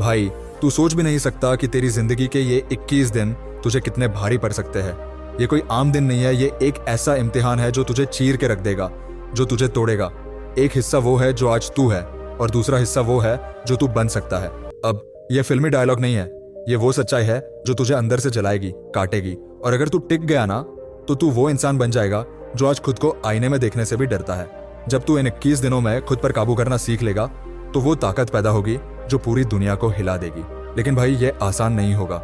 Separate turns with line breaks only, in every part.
भाई, तू सोच भी नहीं सकता कि तेरी जिंदगी के ये 21 दिन तुझे कितने भारी पड़ सकते हैं। ये कोई आम दिन नहीं है, ये एक ऐसा इम्तिहान है जो तुझे चीर के रख देगा, जो तुझे तोड़ेगा। एक हिस्सा वो है जो आज तू है और दूसरा हिस्सा वो है जो तू बन सकता है। अब ये फिल्मी डायलॉग नहीं है, ये वो सच्चाई है जो तुझे अंदर से जलाएगी, काटेगी। और अगर तू टिक गया ना, तो तू वो इंसान बन जाएगा जो आज खुद को आईने में देखने से भी डरता है। जब तू इन 21 दिनों में खुद पर काबू करना सीख लेगा, तो वो ताकत पैदा होगी जो पूरी दुनिया को हिला देगी। लेकिन भाई, ये आसान नहीं होगा।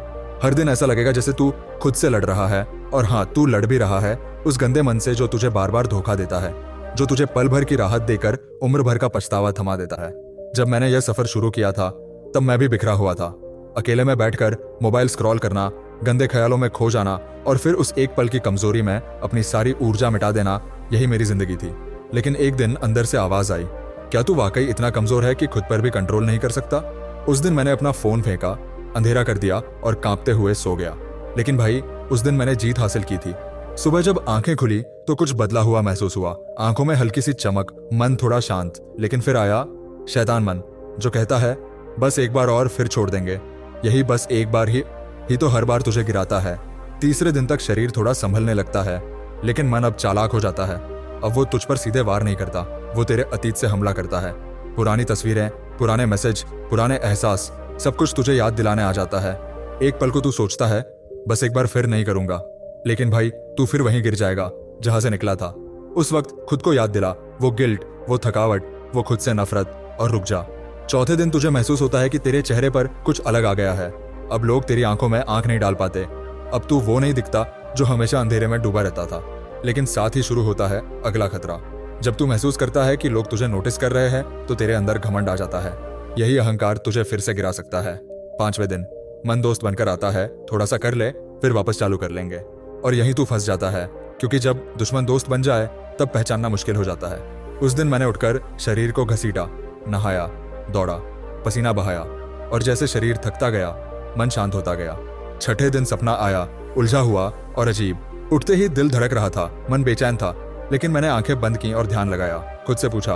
हर दिन ऐसा लगेगा जैसे तू खुद से लड़ रहा है, और हाँ, तू लड़ भी रहा है उस गंदे मन से जो तुझे बार बार धोखा देता है, जो तुझे पल भर की राहत देकर उम्र भर का पछतावा थमा देता है। जब मैंने यह सफर शुरू किया था, तब मैं भी बिखरा हुआ था। अकेले में बैठकर मोबाइल स्क्रॉल करना, गंदे ख्यालों में खो जाना और फिर उस एक पल की कमजोरी में अपनी सारी ऊर्जा मिटा देना, यही मेरी जिंदगी थी। लेकिन एक दिन अंदर से आवाज आई, क्या तू वाकई इतना कमजोर है कि खुद पर भी कंट्रोल नहीं कर सकता? उस दिन मैंने अपना फोन फेंका, अंधेरा कर दिया और कांपते हुए सो गया। लेकिन भाई, उस दिन मैंने जीत हासिल की थी। सुबह जब आंखें खुली तो कुछ बदला हुआ महसूस हुआ। आंखों में हल्की सी चमक, मन थोड़ा शांत। लेकिन फिर आया शैतान मन, जो कहता है बस एक बार और फिर छोड़ देंगे। यही बस एक बार ही तो हर बार तुझे गिराता है। तीसरे दिन तक शरीर थोड़ा संभलने लगता है, लेकिन मन अब चालाक हो जाता है। अब वो तुझ पर सीधे वार नहीं करता, वो तेरे अतीत से हमला करता है। पुरानी तस्वीरें, पुराने मैसेज, पुराने एहसास, सब कुछ तुझे याद दिलाने आ जाता है। एक पल को तू सोचता है बस एक बार फिर नहीं करूंगा, लेकिन भाई, तू फिर वहीं गिर जाएगा जहां से निकला था। उस वक्त खुद को याद दिला, वो गिल्ट, वो थकावट, वो खुद से नफरत, और रुक जा। चौथे दिन तुझे महसूस होता है कि तेरे चेहरे पर कुछ अलग आ गया है। अब लोग तेरी आंखों में आंख नहीं डाल पाते। अब तू वो नहीं दिखता जो हमेशा अंधेरे में डूबा रहता था। लेकिन साथ ही शुरू होता है अगला खतरा। जब तू महसूस करता है कि लोग तुझे नोटिस कर रहे हैं, तो तेरे अंदर घमंड आ जाता है। यही अहंकार तुझे फिर से गिरा सकता है। 5वें दिन मन दोस्त बनकर आता है, थोड़ा सा कर ले, फिर वापस चालू कर लेंगे। और यहीं तू फंस जाता है, क्योंकि जब दुश्मन दोस्त बन जाए तब पहचानना मुश्किल हो जाता है। उस दिन मैंने उठकर शरीर को घसीटा, नहाया, दौड़ा, पसीना बहाया, और जैसे शरीर थकता गया, मन शांत होता गया। 6ठे दिन सपना आया, उलझा हुआ और अजीब। उठते ही दिल धड़क रहा था, मन बेचैन था। लेकिन मैंने आंखें बंद की और ध्यान लगाया। खुद से पूछा,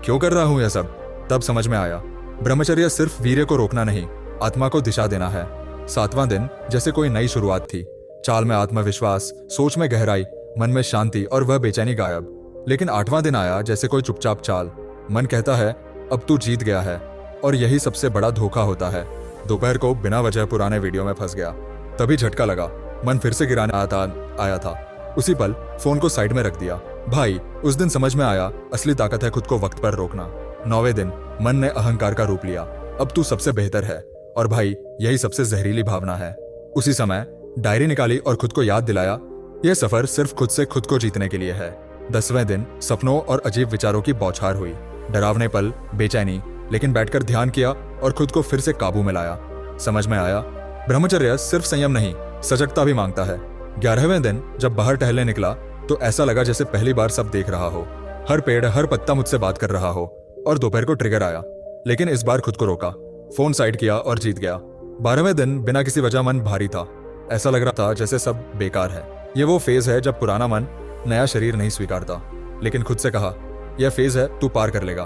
क्यों कर रहा हूं यह सब? तब समझ में आया, ब्रह्मचर्य सिर्फ वीर्य को रोकना नहीं, आत्मा को दिशा देना है। 7वां दिन जैसे कोई नई शुरुआत थी। चाल में आत्मविश्वास, सोच में गहराई, मन में शांति और वह बेचैनी गायब। लेकिन 8वां दिन आया जैसे कोई चुपचाप चाल। मन कहता है अब तू जीत गया है, और यही सबसे बड़ा धोखा होता है। दोपहर को बिना वजह पुराने वीडियो में फंस गया। तभी झटका लगा, मन फिर से गिराने आया था। उसी पल फोन को साइड में रख दिया। भाई, उस दिन समझ में आया, असली ताकत है खुद को वक्त पर रोकना। 9वें दिन मन ने अहंकार का रूप लिया, अब तू सबसे बेहतर है। और भाई, यही सबसे जहरीली भावना है। उसी समय डायरी निकाली और खुद को याद दिलाया, यह सफर सिर्फ खुद से खुद को जीतने के लिए है। 10वें दिन सपनों और अजीब विचारों की बौछार हुई। डरावने पल, बेचैनी, लेकिन बैठकर ध्यान किया और खुद को फिर से काबू में लाया। समझ में आया, ब्रह्मचर्य सिर्फ संयम नहीं, सजगता भी मांगता है। 11वें दिन जब बाहर टहलने निकला, तो ऐसा लगा जैसे पहली बार सब देख रहा हो। हर पेड़, हर पत्ता मुझसे बात कर रहा हो। और दोपहर को ट्रिगर आया, लेकिन इस बार खुद को रोका, फोन साइड किया और जीत गया। 12वें दिन बिना किसी वजह मन भारी था। ऐसा लग रहा था जैसे सब बेकार है। ये वो फेज है जब पुराना मन नया शरीर नहीं स्वीकारता, लेकिन खुद से कहा, यह फेज है, तू पार कर लेगा।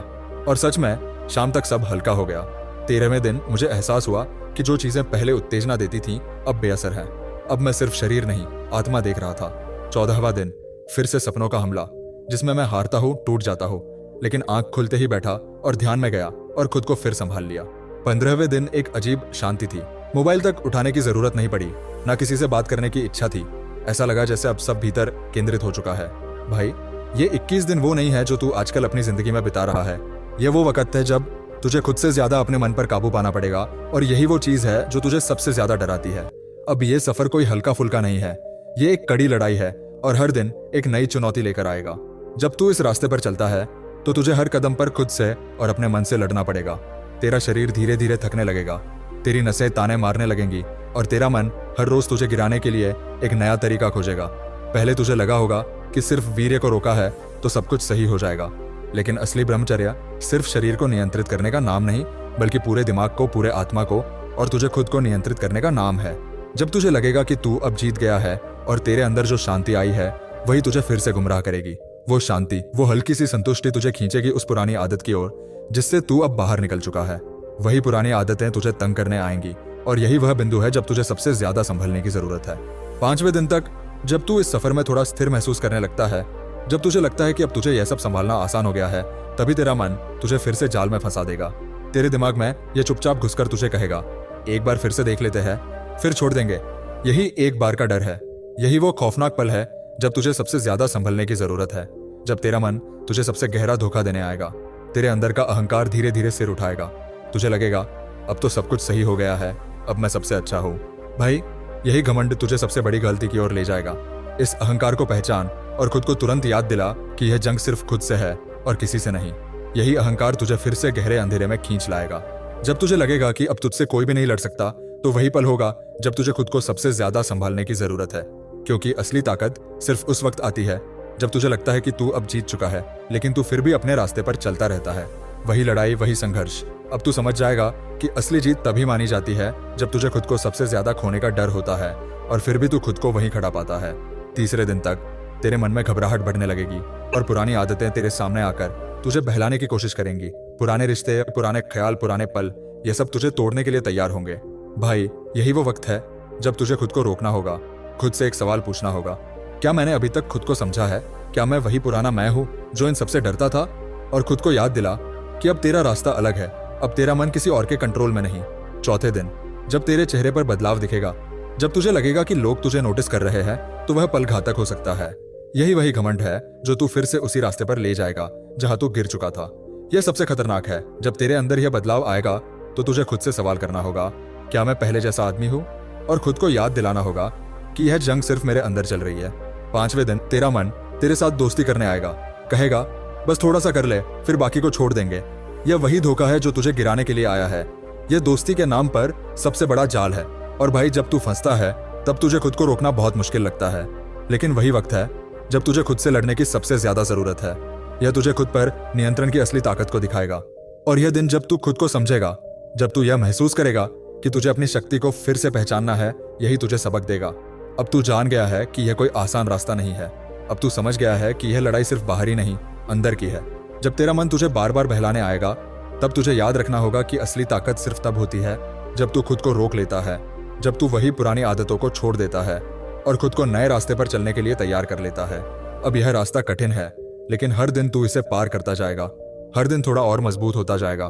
और सच में शाम तक सब हल्का हो गया। 13वें दिन मुझे एहसास हुआ कि जो चीजें पहले उत्तेजना देती थीं, अब बेअसर हैं। अब मैं सिर्फ शरीर नहीं, आत्मा देख रहा था। 14वां दिन फिर से सपनों का हमला, जिसमें मैं हारता हूँ, टूट जाता हूँ, लेकिन आंख खुलते ही बैठा और ध्यान में गया और खुद को फिर संभाल लिया। 15वें दिन एक अजीब शांति थी। मोबाइल तक उठाने की जरूरत नहीं पड़ी, ना किसी से बात करने की इच्छा थी। ऐसा लगा जैसे अब सब भीतर केंद्रित हो चुका है। भाई, ये 21 दिन वो नहीं है जो तू आजकल अपनी जिंदगी में बिता रहा है। ये वो वक्त है जब तुझे खुद से ज्यादा अपने मन पर काबू पाना पड़ेगा, और यही वो चीज है जो तुझे सबसे ज्यादा डराती है। अब ये सफर कोई हल्का फुल्का नहीं है, ये एक कड़ी लड़ाई है, और हर दिन एक नई चुनौती लेकर आएगा। जब तू इस रास्ते पर चलता है, तो तुझे हर कदम पर खुद से और अपने मन से लड़ना पड़ेगा। तेरा शरीर धीरे धीरे थकने लगेगा, तेरी नसें ताने मारने लगेंगी, और तेरा मन हर रोज तुझे गिराने के लिए एक नया तरीका खोजेगा। पहले तुझे लगा होगा कि सिर्फ वीर्य को रोका है तो सब कुछ सही हो जाएगा, लेकिन असली ब्रह्मचर्य सिर्फ शरीर को नियंत्रित करने का नाम नहीं, बल्कि पूरे दिमाग को, पूरे आत्मा को और तुझे खुद को नियंत्रित करने का नाम है। जब तुझे लगेगा कि तू अब जीत गया है और तेरे अंदर जो शांति आई है, वही तुझे फिर से गुमराह करेगी। वो शांति, वो हल्की सी संतुष्टि तुझे खींचेगी उस पुरानी आदत की ओर जिससे तू अब बाहर निकल चुका है। वही पुरानी आदतें तुझे तंग करने आएंगी और यही वह बिंदु है जब तुझे सबसे ज्यादा संभलने की जरूरत है। 5वें दिन तक जब तू इस सफर में थोड़ा स्थिर महसूस करने लगता है, जब तुझे लगता है कि अब तुझे यह सब संभालना आसान हो गया है, तभी तेरा मन तुझे फिर से जाल में फंसा देगा। तेरे दिमाग में यह चुपचाप घुसकर तुझे कहेगा, एक बार फिर से देख लेते हैं, फिर छोड़ देंगे। यही एक बार का डर है, यही वो खौफनाक पल है जब तुझे सबसे ज्यादा संभलने की जरूरत है, जब तेरा मन तुझे सबसे गहरा धोखा देने आएगा। तेरे अंदर का अहंकार धीरे धीरे सिर उठाएगा। तुझे लगेगा अब तो सब कुछ सही हो गया है, अब मैं सबसे अच्छा हूं। भाई, यही घमंड तुझे सबसे बड़ी गलती की ओर ले जाएगा। इस अहंकार को पहचान और खुद को तुरंत याद दिला कि यह जंग सिर्फ खुद से है और किसी से नहीं। यही अहंकार तुझे फिर से गहरे अंधेरे में खींच लाएगा। जब तुझे लगेगा कि अब तुझसे कोई भी नहीं लड़ सकता, तो वही पल होगा जब तुझे खुद को सबसे ज्यादा संभालने की जरूरत है। क्योंकि असली ताकत सिर्फ उस वक्त आती है जब तुझे लगता है कि तू अब जीत चुका है, लेकिन तू फिर भी अपने रास्ते पर चलता रहता है। वही लड़ाई, वही संघर्ष। अब तू समझ जाएगा कि असली जीत तभी मानी जाती है जब तुझे खुद को सबसे ज्यादा खोने का डर होता है और फिर भी तू खुद को वहीं खड़ा पाता है। 3रे दिन तक तेरे मन में घबराहट बढ़ने लगेगी और पुरानी आदतें तेरे सामने आकर तुझे बहलाने की कोशिश करेंगी। पुराने रिश्ते, पुराने ख्याल, पुराने पल, ये सब तुझे तोड़ने के लिए तैयार होंगे। भाई, यही वो वक्त है जब तुझे खुद को रोकना होगा, खुद से एक सवाल पूछना होगा, क्या मैंने अभी तक खुद को समझा है? क्या मैं वही पुराना मैं हूं जो इन सबसे डरता था? और खुद को याद दिला कि अब तेरा रास्ता अलग है, अब तेरा मन किसी और के कंट्रोल में नहीं। 4थे दिन जब तेरे चेहरे पर बदलाव दिखेगा, जब तुझे लगेगा कि लोग तुझे नोटिस कर रहे हैं, तो वह पल घातक हो सकता है। यही वही घमंड है जो तू फिर से उसी रास्ते पर ले जाएगा जहां तू गिर चुका था। यह सबसे खतरनाक है। जब तेरे अंदर यह बदलाव आएगा तो तुझे खुद से सवाल करना होगा, क्या मैं पहले जैसा आदमी हूं? और खुद को याद दिलाना होगा कि यह जंग सिर्फ मेरे अंदर चल रही है। 5वें दिन तेरा मन तेरे साथ दोस्ती करने आएगा, कहेगा बस थोड़ा सा कर ले, फिर बाकी को छोड़ देंगे। यह वही धोखा है जो तुझे गिराने के लिए आया है। यह दोस्ती के नाम पर सबसे बड़ा जाल है। और भाई, जब तू फंसता है तब तुझे खुद को रोकना बहुत मुश्किल लगता है, लेकिन वही वक्त है जब तुझे खुद से लड़ने की सबसे ज्यादा जरूरत है। यह तुझे खुद पर नियंत्रण की असली ताकत को दिखाएगा। और यह दिन जब तू खुद को समझेगा, जब तू यह महसूस करेगा कि तुझे अपनी शक्ति को फिर से पहचानना है, यही तुझे सबक देगा। अब तू जान गया है कि यह कोई आसान रास्ता नहीं है। अब तू समझ गया है कि यह लड़ाई सिर्फ बाहरी नहीं, अंदर की है। जब तेरा मन तुझे बार बार बहलाने आएगा, तब तुझे याद रखना होगा कि असली ताकत सिर्फ तब होती है जब तू खुद को रोक लेता है, जब तू वही पुरानी आदतों को छोड़ देता है और खुद को नए रास्ते पर चलने के लिए तैयार कर लेता है। अब यह रास्ता कठिन है, लेकिन हर दिन तू इसे पार करता जाएगा। हर दिन थोड़ा और मजबूत होता जाएगा।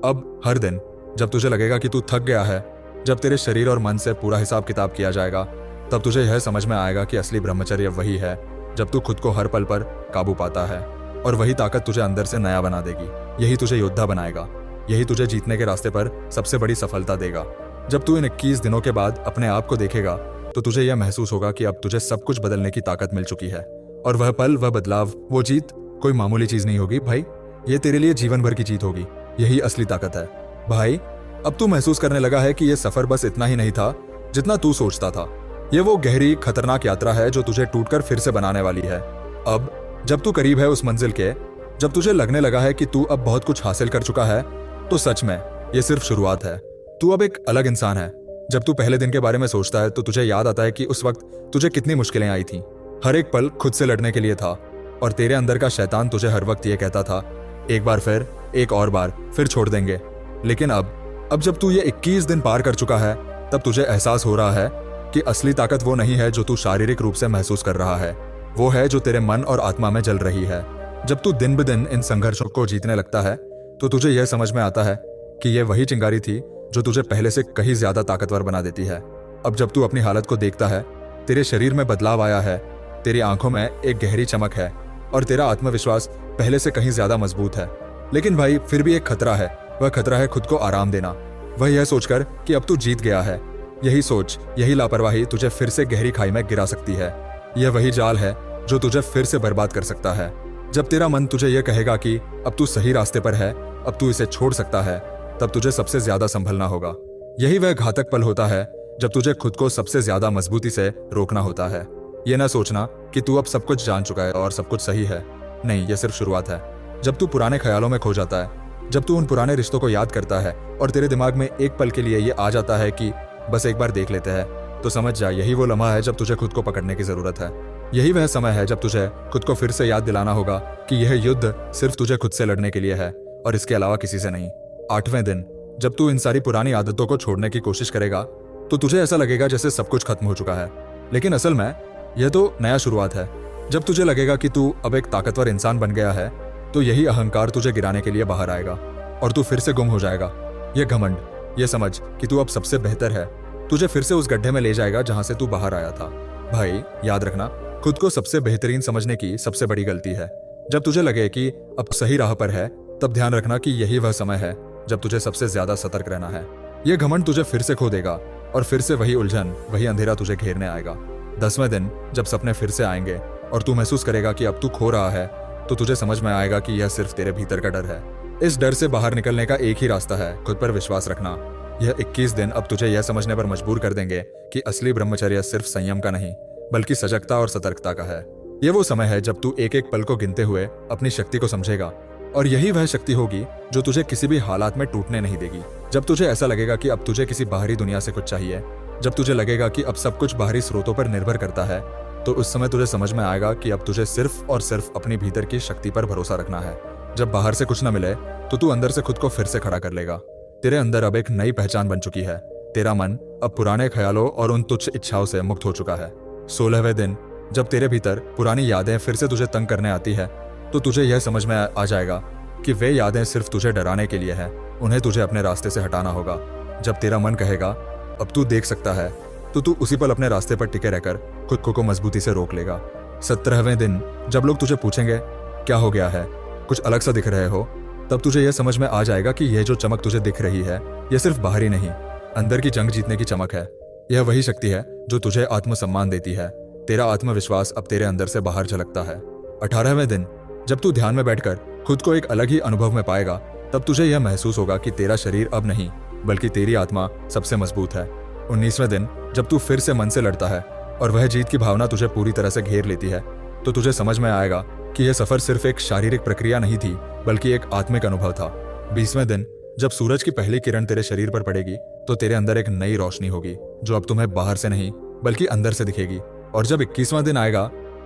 अब हर दिन जब तुझे लगेगा कि तू थक गया है, जब तेरे शरीर और मन से पूरा हिसाब किताब किया जाएगा, तब तुझे यह समझ में आएगा कि असली ब्रह्मचर्य वही है जब तू खुद को हर पल पर काबू पाता है। और वही ताकत तुझे अंदर से नया बना देगी। यही तुझे योद्धा बनाएगा। यही तुझे जीतने के रास्ते पर सबसे बड़ी सफलता देगा। जब तू इन 21 दिनों के बाद अपने आप को देखेगा, तो तुझे यह महसूस होगा कि अब तुझे सब कुछ बदलने की ताकत मिल चुकी है। और वह पल, वह बदलाव, वो जीत कोई मामूली चीज नहीं होगी भाई, ये तेरे लिए जीवन भर की जीत होगी। यही असली ताकत है भाई। अब तू महसूस करने लगा है कि यह सफर बस इतना ही नहीं था जितना तू सोचता था। यह वो गहरी, खतरनाक यात्रा है जो तुझे टूटकर फिर से बनाने वाली है। अब जब तू करीब है उस मंजिल के, जब तुझे लगने लगा है कि तू अब बहुत कुछ हासिल कर चुका है, तो सच में यह सिर्फ शुरुआत है। तू अब एक अलग इंसान है। जब तू पहले दिन के बारे में सोचता है, तो तुझे याद आता है कि उस वक्त तुझे कितनी मुश्किलें आई थी। हर एक पल खुद से लड़ने के लिए था और तेरे अंदर का शैतान तुझे हर वक्त ये कहता था, एक बार फिर, एक और बार, फिर छोड़ देंगे। लेकिन अब जब तू ये 21 दिन पार कर चुका है, तब तुझे एहसास हो रहा है कि असली ताकत वो नहीं है जो तू शारीरिक रूप से महसूस कर रहा है, वो है जो तेरे मन और आत्मा में जल रही है। जब तू दिन ब दिन इन संघर्षों को जीतने लगता है, तो तुझे यह समझ में आता है कि यह वही चिंगारी थी जो तुझे पहले से कहीं ज्यादा ताकतवर बना देती है। अब जब तू अपनी हालत को देखता है, तेरे शरीर में बदलाव आया है, तेरी आंखों में एक गहरी चमक है और तेरा आत्मविश्वास पहले से कहीं ज्यादा मजबूत है। लेकिन भाई, फिर भी एक खतरा है। वह खतरा है खुद को आराम देना। वह यह सोचकर कि अब तू जीत गया है। यही सोच, यही लापरवाही तुझे फिर से गहरी खाई में गिरा सकती है। यह वही जाल है जो तुझे फिर से बर्बाद कर सकता है। जब तेरा मन तुझे यह कहेगा कि अब तू सही रास्ते पर है, अब तू इसे छोड़ सकता है, तब तुझे सबसे ज्यादा संभलना होगा। यही वह घातक पल होता है जब तुझे खुद को सबसे ज्यादा मजबूती से रोकना होता है। यह ना सोचना कि तू अब सब कुछ जान चुका है और सब कुछ सही है। नहीं, यह सिर्फ शुरुआत है। जब तू पुराने ख्यालों में खो जाता है, जब तू उन पुराने रिश्तों को याद करता है और तेरे दिमाग में एक पल के लिए यह आ जाता है कि बस एक बार देख लेते हैं, तो समझ जा, यही वो लम्हा है जब तुझे खुद को पकड़ने की जरूरत है। यही वह समय है जब तुझे खुद को फिर से याद दिलाना होगा कि यह युद्ध सिर्फ तुझे खुद से लड़ने के लिए है और इसके अलावा किसी से नहीं। 8वें दिन जब तू इन सारी पुरानी आदतों को छोड़ने की कोशिश करेगा तो तुझे ऐसा लगेगा जैसे सब कुछ खत्म हो चुका है, लेकिन असल में यह तो नया शुरुआत है। जब तुझे लगेगा कि तू अब एक ताकतवर इंसान बन गया है तो यही अहंकार तुझे गिराने के लिए बाहर आएगा और तू फिर से गुम हो जाएगा। यह घमंड, यह समझ कि तू अब सबसे बेहतर है, तुझे फिर से उस गड्ढे में ले जाएगा जहां से तू बाहर आया था। भाई याद रखना, खुद को सबसे बेहतरीन समझने की सबसे बड़ी गलती है। जब तुझे लगे कि अब सही राह पर है तब ध्यान रखना कि यही वह समय है जब तुझे सबसे ज्यादा सतर्क रहना है। यह घमंड तुझे फिर से खो देगा और फिर से वही उलझन, वही अंधेरा तुझे घेरने आएगा। 10वें दिन जब सपने फिर से आएंगे और तू महसूस करेगा कि अब तू खो रहा है तो तुझे समझ में आएगा कि यह सिर्फ तेरे भीतर का डर है। इस डर से बाहर निकलने का एक ही रास्ता है, खुद पर विश्वास रखना। यह 21 दिन अब तुझे यह समझने पर मजबूर कर देंगे कि असली ब्रह्मचर्य सिर्फ संयम का नहीं बल्कि सजगता और सतर्कता का है। यह वो समय है जब तू एक एक पल को गिनते हुए अपनी शक्ति को समझेगा और यही वह शक्ति होगी जो तुझे किसी भी हालात में टूटने नहीं देगी। जब तुझे ऐसा लगेगा कि अब तुझे किसी बाहरी दुनिया से कुछ चाहिए, जब तुझे लगेगा कि अब सब कुछ बाहरी स्रोतों पर निर्भर करता है, तो उस समय तुझे समझ में आएगा कि अब तुझे सिर्फ और सिर्फ अपनी भीतर की शक्ति पर भरोसा रखना है। जब बाहर से कुछ न मिले तो तू अंदर से खुद को फिर से खड़ा कर लेगा। तेरे अंदर अब एक नई पहचान बन चुकी है। तेरा मन अब पुराने ख्यालों और उन तुच्छ इच्छाओं से मुक्त हो चुका है। 16वें दिन जब तेरे भीतर पुरानी यादें फिर से तुझे तंग करने आती है तो तुझे यह समझ में आ जाएगा कि वे यादें सिर्फ तुझे डराने के लिए हैं, उन्हें तुझे अपने रास्ते से हटाना होगा। जब तेरा मन कहेगा अब तू देख सकता है तो तू उसी पल अपने रास्ते पर टिके रहकर खुद को मजबूती से रोक लेगा। 17वें दिन जब लोग तुझे पूछेंगे क्या हो गया है, कुछ अलग सा दिख रहे हो, तब तुझे यह समझ में आ जाएगा कि यह जो चमक तुझे दिख रही है यह सिर्फ बाहरी नहीं, अंदर की जंग जीतने की चमक है। यह वही शक्ति है जो तुझे आत्मसम्मान देती है। तेरा आत्मविश्वास अब तेरे अंदर से बाहर झलकता है। 18वें दिन जब तू ध्यान में बैठकर खुद को एक अलग ही अनुभव में पाएगा तब तुझे यह महसूस होगा कि तेरा शरीर अब नहीं बल्कि तेरी आत्मा सबसे मजबूत है। 19वें दिन जब तू फिर से मन से लड़ता है और वह जीत की भावना तुझे पूरी तरह से घेर लेती है तो तुझे समझ में आएगा कि यह सफर सिर्फ एक शारीरिक प्रक्रिया नहीं थी बल्कि एक आत्मिक अनुभव था। 20वें दिन जब सूरज की पहली किरण तेरे शरीर पर पड़ेगी तो तेरे अंदर एक नई रोशनी होगी जो अब तुम्हें बाहर से नहीं बल्कि अंदर से दिखेगी। और जब 21वां दिन आएगा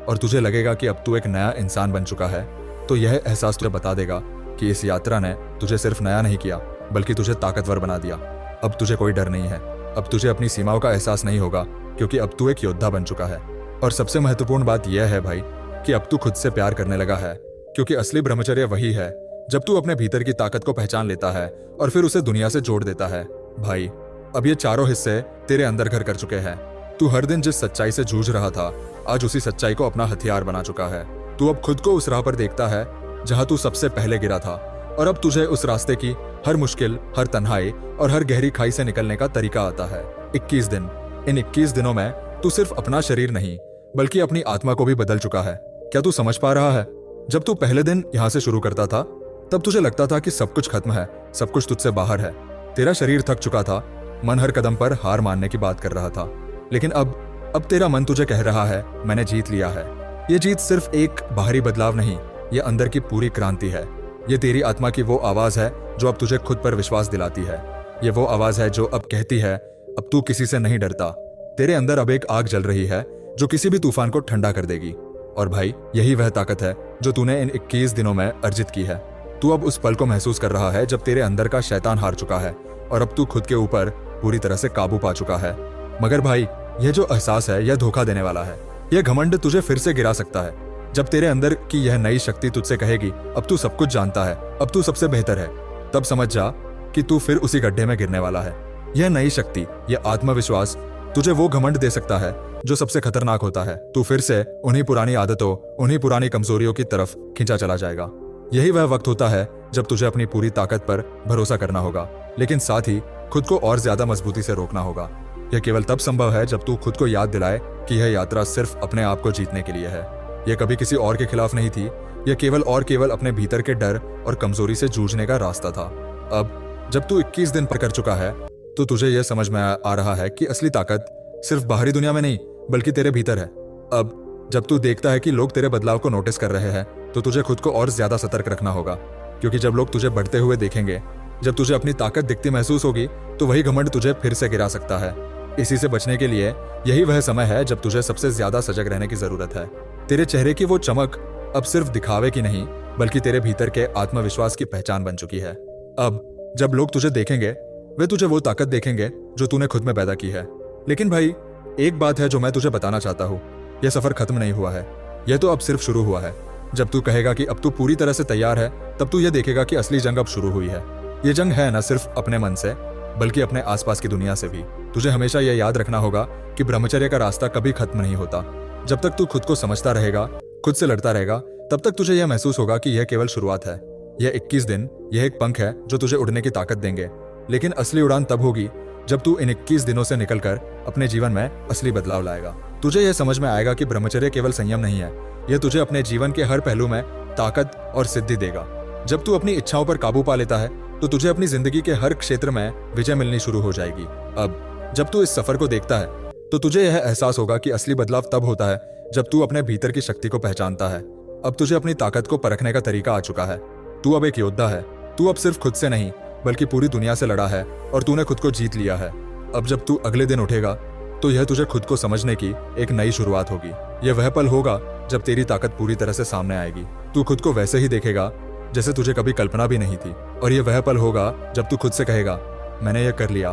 और तुझे लगेगा कि अब तू एक नया इंसान बन चुका है तो यह एहसास तुझे बता देगा कि इस यात्रा ने तुझे सिर्फ नया नहीं किया बल्कि तुझे ताकतवर बना दिया। अब तुझे कोई डर नहीं है, अब तुझे अपनी सीमाओं का एहसास नहीं होगा क्योंकि अब तू एक योद्धा बन चुका है। और सबसे महत्वपूर्ण बात यह है भाई कि अब तू खुद से प्यार करने लगा है, क्योंकि असली ब्रह्मचर्य वही है जब तू अपने भीतर की ताकत को पहचान लेता है और फिर उसे दुनिया से जोड़ देता है। भाई अब ये चारों हिस्से तेरे अंदर घर कर चुके हैं। तू हर दिन जिस सच्चाई से जूझ रहा था आज उसी सच्चाई को अपना हथियार बना चुका है। तू अब खुद को उस राह पर देखता है जहां तू सबसे पहले गिरा था और अब तुझे उस रास्ते की हर मुश्किल, हर तन्हाई और हर गहरी खाई से निकलने का तरीका आता है। 21 दिन, इन 21 दिनों में तू सिर्फ अपना शरीर नहीं बल्कि अपनी आत्मा को भी बदल चुका है। क्या तू समझ पा रहा है? जब तू पहले दिन यहाँ से शुरू करता था तब तुझे लगता था कि सब कुछ खत्म है, सब कुछ तुझसे बाहर है। तेरा शरीर थक चुका था, मन हर कदम पर हार मानने की बात कर रहा था। लेकिन अब तेरा मन तुझे कह रहा है मैंने जीत लिया है। ये जीत सिर्फ एक बाहरी बदलाव नहीं, ये अंदर की पूरी क्रांति है। ये तेरी आत्मा की वो आवाज है जो अब तुझे खुद पर विश्वास दिलाती है। ये वो आवाज है जो अब कहती है अब तू किसी से नहीं डरता। तेरे अंदर अब एक आग जल रही है जो किसी भी तूफान को ठंडा कर देगी। और भाई यही वह ताकत है जो तूने इन 21 दिनों में अर्जित की है। तू अब उस पल को महसूस कर रहा है जब तेरे अंदर का शैतान हार चुका है और अब तू खुद के ऊपर पूरी तरह से काबू पा चुका है। मगर भाई यह जो एहसास है यह धोखा देने वाला है। यह घमंड तुझे फिर से गिरा सकता है। जब तेरे अंदर की यह नई शक्ति तुझसे कहेगी अब तू सब कुछ जानता है, अब तू सबसे बेहतर है, तब समझ जा कि तू फिर उसी गड्ढे में गिरने वाला है। यह नई शक्ति, यह आत्मविश्वास तुझे वो घमंड दे सकता है जो सबसे खतरनाक होता है। तू फिर से उन्हीं पुरानी आदतों, उन्हीं पुरानी कमजोरियों की तरफ खींचा चला जाएगा। यही वह वक्त होता है जब तुझे अपनी पूरी ताकत पर भरोसा करना होगा, लेकिन साथ ही खुद को और ज्यादा मजबूती से रोकना होगा। यह केवल तब संभव है जब तू खुद को याद दिलाए कि यह यात्रा सिर्फ अपने आप को जीतने के लिए है। यह कभी किसी और के खिलाफ नहीं थी, यह केवल अपने भीतर के डर और कमजोरी से जूझने का रास्ता था। अब जब तू 21 दिन पर कर चुका है तो तुझे यह समझ में आ रहा है कि असली ताकत सिर्फ बाहरी दुनिया में नहीं बल्कि तेरे भीतर है। अब जब तू देखता है कि लोग तेरे बदलाव को नोटिस कर रहे हैं तो तुझे खुद को और ज्यादा सतर्क रखना होगा, क्योंकि जब लोग तुझे बढ़ते हुए देखेंगे, जब तुझे अपनी ताकत दिखती महसूस होगी तो वही घमंड तुझे फिर से गिरा सकता है। इसी से बचने के लिए यही वह समय है जब तुझे सबसे ज्यादा सजग रहने की जरूरत है। तेरे चेहरे की वो चमक अब सिर्फ दिखावे की नहीं बल्कि तेरे भीतर के आत्मविश्वास की पहचान बन चुकी है। अब जब लोग तुझे देखेंगे वे तुझे वो ताकत देखेंगे जो तूने खुद में पैदा की है। लेकिन भाई, एक बात है जो मैं तुझे बताना चाहता हूँ, यह सफर खत्म नहीं हुआ है, यह तो अब सिर्फ शुरू हुआ है। जब तू कहेगा कि अब तू पूरी तरह से तैयार है, तब तू यह देखेगा कि असली जंग अब शुरू हुई है। ये जंग है न सिर्फ अपने मन से, बल्कि अपने आसपास की दुनिया से भी। तुझे हमेशा यह याद रखना होगा कि ब्रह्मचर्य का रास्ता कभी खत्म नहीं होता। जब तक तू खुद को समझता रहेगा, खुद से लड़ता रहेगा, तब तक तुझे यह महसूस होगा कि यह केवल शुरुआत है। यह 21 दिन, यह एक पंख है जो तुझे उड़ने की ताकत देंगे। लेकिन असली उड़ान तब होगी जब तू इन 21 दिनों से निकलकर अपने जीवन में असली बदलाव लाएगा। तुझे यह समझ में आएगा कि ब्रह्मचर्य केवल संयम नहीं है, यह तुझे अपने जीवन के हर पहलू में ताकत और सिद्धि देगा। जब तू अपनी इच्छाओं पर काबू पा लेता है तो तुझे अपनी जिंदगी के हर क्षेत्र में विजय मिलनी शुरू हो जाएगी। अब जब तू इस सफर को देखता है तो तुझे यह एहसास होगा कि असली बदलाव तब होता है जब तू अपने भीतर की शक्ति को पहचानता है। अब तुझे अपनी ताकत को परखने का तरीका आ चुका है। तू अब एक योद्धा है। तू अब सिर्फ खुद से नहीं बल्कि पूरी दुनिया से लड़ा है और तूने खुद को जीत लिया है। अब जब तू अगले दिन उठेगा तो यह तुझे खुद को समझने की एक नई शुरुआत होगी। यह वह पल होगा जब तेरी ताकत पूरी तरह से सामने आएगी। तू खुद को वैसे ही देखेगा जैसे तुझे कभी कल्पना भी नहीं थी। और यह वह पल होगा जब तू खुद से कहेगा, मैंने यह कर लिया,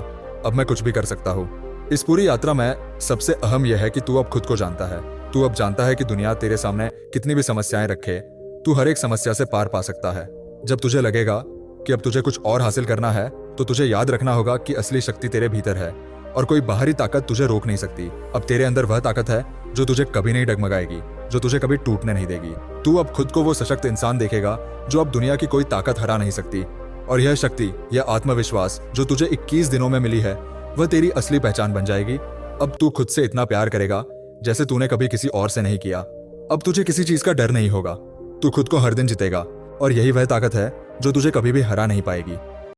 अब मैं कुछ भी कर सकता हूँ। इस पूरी यात्रा में सबसे अहम यह है कि तू अब खुद को जानता है। तू अब जानता है कि दुनिया तेरे सामने कितनी भी समस्याएं रखे, तू हर एक समस्या से पार पा सकता है। जब तुझे लगेगा कि अब तुझे कुछ और हासिल करना है तो तुझे याद रखना होगा कि असली शक्ति तेरे भीतर है और कोई बाहरी ताकत तुझे रोक नहीं सकती। अब तेरे अंदर वह ताकत है जो तुझे कभी नहीं डगमगाएगी, जो तुझे कभी टूटने नहीं देगी। तू अब खुद को वो सशक्त इंसान देखेगा जो अब दुनिया की कोई ताकत हरा नहीं सकती। और यह शक्ति, यह आत्मविश्वास जो तुझे 21 दिनों में मिली है, वह तेरी असली पहचान बन जाएगी। अब तू खुद से इतना प्यार करेगा जैसे तूने कभी किसी और से नहीं किया। अब तुझे किसी चीज का डर नहीं होगा। तू खुद को हर दिन जीतेगा और यही वह ताकत है जो तुझे कभी भी हरा नहीं पाएगी।